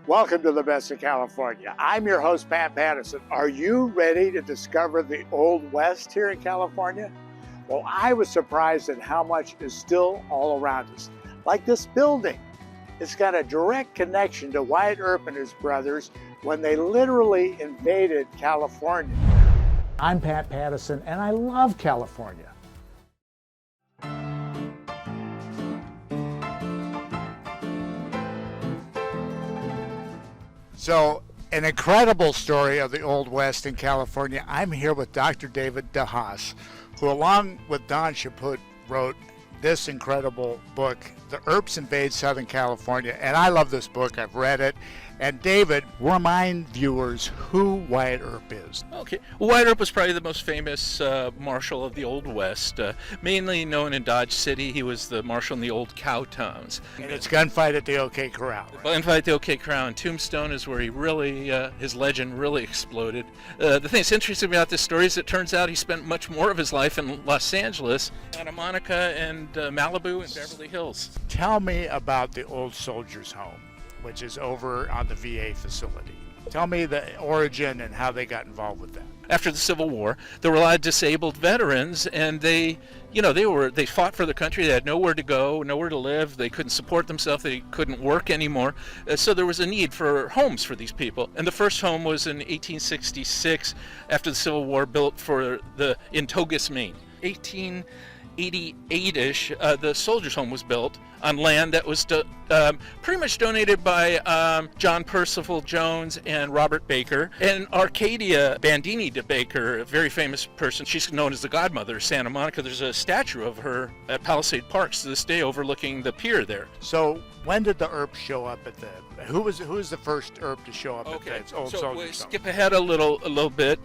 Welcome to the best of California. I'm your host, Pat Pattison. Are you ready to discover the Old West here in California? Well, I was surprised at how much is still all around us. Like this building. It's got a direct connection to Wyatt Earp and his brothers when they literally invaded California. I'm Pat Pattison, and I love California. So, an incredible story of the Old West in California. I'm here with Dr. David DeHaas, who along with Don Chaput wrote this incredible book, The Earps Invade Southern California. And I love this book. I've read it. And David, remind viewers who Wyatt Earp is. Okay. Well, Wyatt Earp was probably the most famous marshal of the Old West, mainly known in Dodge City. He was the marshal in the old cow towns. And it's Gunfight at the OK Corral. Right? Gunfight at the OK Corral. And Tombstone is where he really, his legend really exploded. The thing that's interesting about this story is it turns out he spent much more of his life in Los Angeles, Santa Monica, and Malibu, and Beverly Hills. Tell me about the Old Soldiers' Home, which is over on the VA facility. Tell me the origin and how they got involved with that. After the Civil War, there were a lot of disabled veterans, and they fought for the country. They had nowhere to go, nowhere to live. They couldn't support themselves. They couldn't work anymore. So there was a need for homes for these people. And the first home was in 1866, after the Civil War, built in Togus, Maine. 1888-ish, the Soldiers' Home was built on land that was pretty much donated by John Percival Jones and Robert Baker. And Arcadia Bandini de Baker, a very famous person, she's known as the godmother of Santa Monica. There's a statue of her at Palisade Parks to this day overlooking the pier there. So when did the Earp show up at the, who was the first Earp to show up at the Old Soldiers' Home? We'll skip ahead a little bit.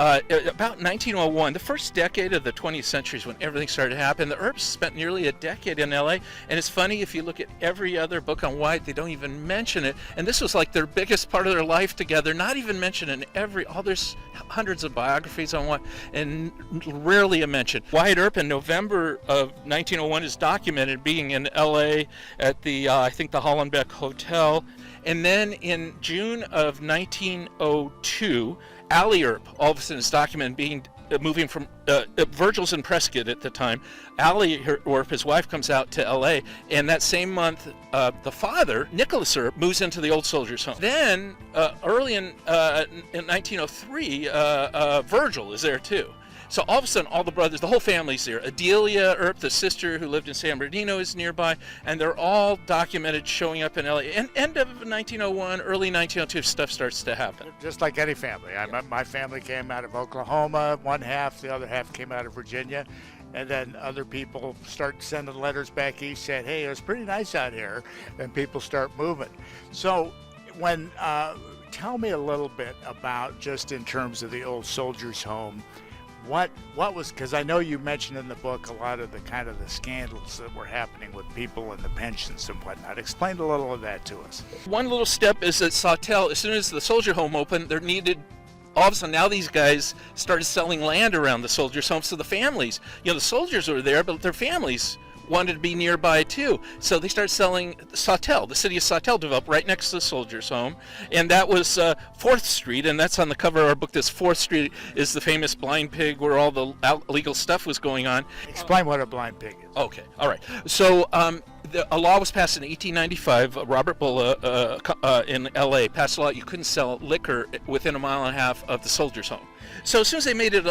About 1901, the first decade of the 20th century is when everything started to happen. The Earps spent nearly a decade in L.A., and it's funny, if you look at every other book on Wyatt, they don't even mention it. And this was like their biggest part of their life together, not even mentioned in there's hundreds of biographies on Wyatt, and rarely a mention. Wyatt Earp in November of 1901 is documented being in L.A. at the, I think, the Hollenbeck Hotel. And then in June of 1902, Allie Earp, all of a sudden is documented moving from, Virgil's in Prescott at the time. Allie Earp, his wife, comes out to L.A., and that same month, the father, Nicholas Earp, moves into the Old Soldiers' Home. Then, early in 1903, Virgil is there too. So all of a sudden, all the brothers, the whole family's there. Adelia Earp, the sister who lived in San Bernardino, is nearby, and they're all documented showing up in LA. And end of 1901, early 1902, stuff starts to happen. Just like any family. My family came out of Oklahoma, one half, the other half came out of Virginia. And then other people start sending letters back east saying, hey, it was pretty nice out here. And people start moving. So tell me a little bit about, just in terms of the Old Soldiers' Home, what was, because I know you mentioned in the book a lot of the kind of the scandals that were happening with people and the pensions and whatnot. Explain a little of that to us. One little step is that Sawtell, as soon as the Soldier Home opened, there needed, all of a sudden now these guys started selling land around the Soldiers' Home, so the families, the soldiers were there, but their families wanted to be nearby too. So they started selling Sawtell. The city of Sawtell developed right next to the Soldiers' Home, and that was 4th Street, and that's on the cover of our book. This 4th Street is the famous blind pig where all the illegal stuff was going on. Explain what a blind pig is. Okay, all right. So a law was passed in 1895. Robert Bulla in L.A. passed a law you couldn't sell liquor within a mile and a half of the Soldiers' Home. So as soon as they made it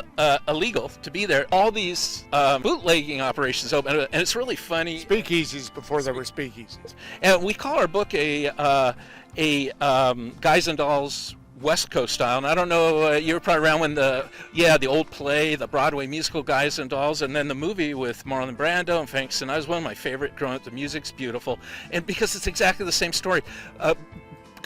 illegal to be there, all these bootlegging operations opened, and it's really funny. Speakeasies before there were speakeasies. And we call our book a Guys and Dolls West Coast style. And I don't know, you were probably around when the old play, the Broadway musical Guys and Dolls, and then the movie with Marlon Brando and Frank Sinatra was one of my favorite growing up. The music's beautiful, and because it's exactly the same story.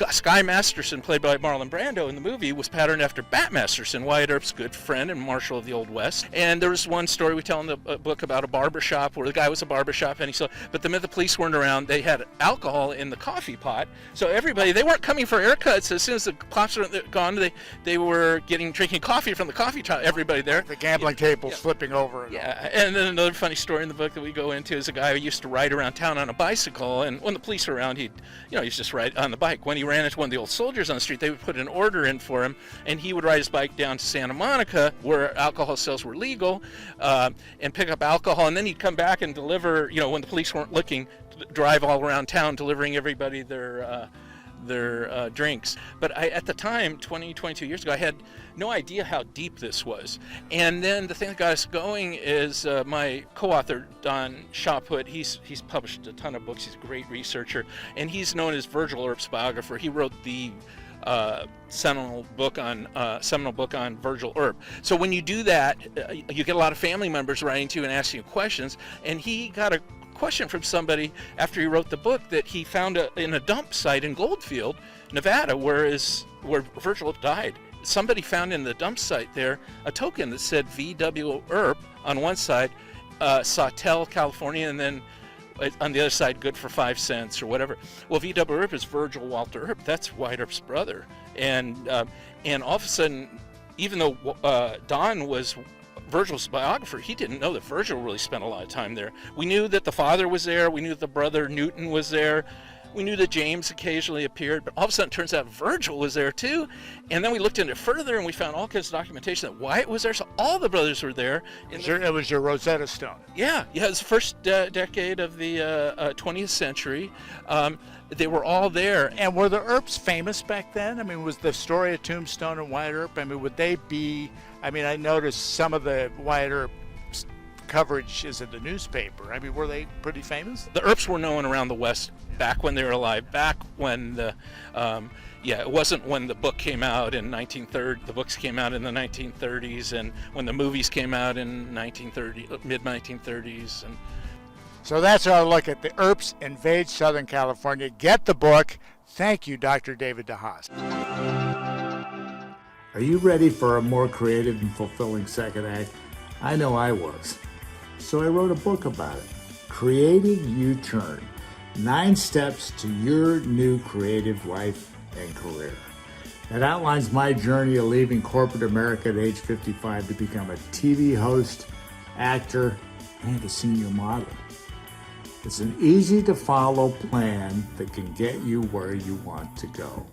Sky Masterson, played by Marlon Brando in the movie, was patterned after Bat Masterson, Wyatt Earp's good friend and marshal of the Old West. And there was one story we tell in the book about a barbershop where the guy was a barbershop, and but the minute the police weren't around, they had alcohol in the coffee pot. So everybody, they weren't coming for haircuts. As soon as the cops were gone, they were drinking coffee from the coffee pot. Everybody there. The gambling tables flipping over. Yeah, and then another funny story in the book that we go into is a guy who used to ride around town on a bicycle, and when the police were around, he'd just ride on the bike. When he ran into one of the old soldiers on the street, they would put an order in for him, and he would ride his bike down to Santa Monica, where alcohol sales were legal, and pick up alcohol, and then he'd come back and deliver, when the police weren't looking, drive all around town delivering everybody their drinks. But at the time, 22 years ago, I had no idea how deep this was. And then the thing that got us going is my co-author, Don Chaput. He's published a ton of books. He's a great researcher, and he's known as Virgil Earp's biographer. He wrote the seminal book on Virgil Earp. So when you do that, you get a lot of family members writing to you and asking you questions, and he got a question from somebody after he wrote the book that he found in a dump site in Goldfield, Nevada, where Virgil died. Somebody found in the dump site there a token that said V.W. Earp on one side, Sawtell, California, and then on the other side, good for 5 cents or whatever. Well, V.W. Earp is Virgil Walter Earp. That's Wyatt Earp's brother. And all of a sudden, even though Don was Virgil's biographer, he didn't know that Virgil really spent a lot of time there. We knew that the father was there. We knew that the brother Newton was there. We knew that James occasionally appeared, but all of a sudden it turns out Virgil was there too. And then we looked into it further, and we found all kinds of documentation that Wyatt was there, so all the brothers were there. It was your Rosetta Stone. Yeah, it was the first decade of the 20th century. They were all there. And were the Earps famous back then? I mean, was the story of Tombstone and Wyatt Earp, would they be, I noticed some of the Wyatt Earp coverage is in the newspaper. Were they pretty famous? The Earps were known around the West back when they were alive, back when it wasn't when the book came out in 1930. The books came out in the 1930s, and when the movies came out in mid-1930s. And so that's our look at the Earps Invade Southern California. Get the book. Thank you, Dr. David DeHaas. Are you ready for a more creative and fulfilling second act? I know I was. So I wrote a book about it, Creative U-Turn, 9 Steps to Your New Creative Life and Career. It outlines my journey of leaving corporate America at age 55 to become a TV host, actor, and a senior model. It's an easy-to-follow plan that can get you where you want to go.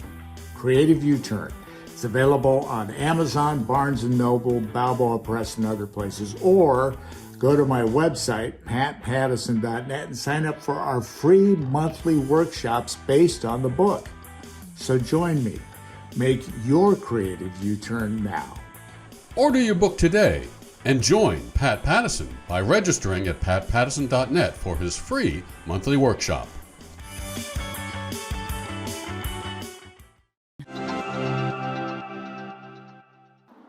Creative U-Turn. It's available on Amazon, Barnes & Noble, Balboa Press, and other places. Or go to my website, patpattison.net, and sign up for our free monthly workshops based on the book. So join me. Make your creative U-turn now. Order your book today and join Pat Pattison by registering at patpattison.net for his free monthly workshop.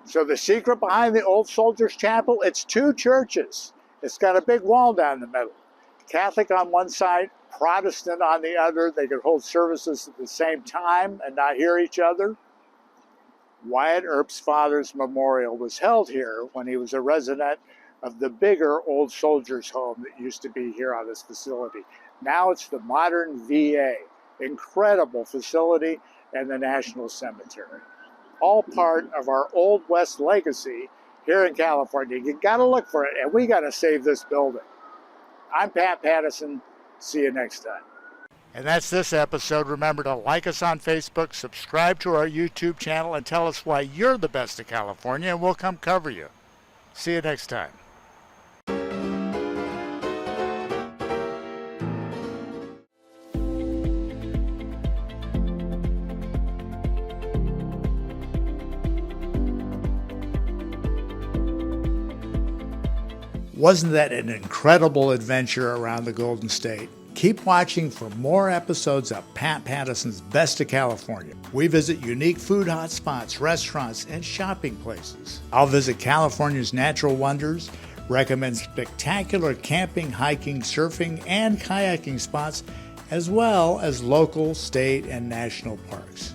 So the secret behind the Old Soldiers Chapel, it's 2 churches. It's got a big wall down the middle. Catholic on one side, Protestant on the other. They could hold services at the same time and not hear each other. Wyatt Earp's father's memorial was held here when he was a resident of the bigger Old Soldiers home that used to be here on this facility. Now it's the modern VA, incredible facility, and the National Cemetery. All part of our Old West legacy here in California. You got to look for it, and we got to save this building. I'm Pat Pattison. See you next time. And that's this episode. Remember to like us on Facebook, subscribe to our YouTube channel, and tell us why you're the best of California, and we'll come cover you. See you next time. Wasn't that an incredible adventure around the Golden State? Keep watching for more episodes of Pat Pattison's Best of California. We visit unique food hotspots, restaurants, and shopping places. I'll visit California's natural wonders, recommend spectacular camping, hiking, surfing, and kayaking spots, as well as local, state, and national parks.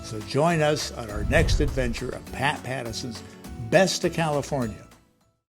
So join us on our next adventure of Pat Pattison's Best of California.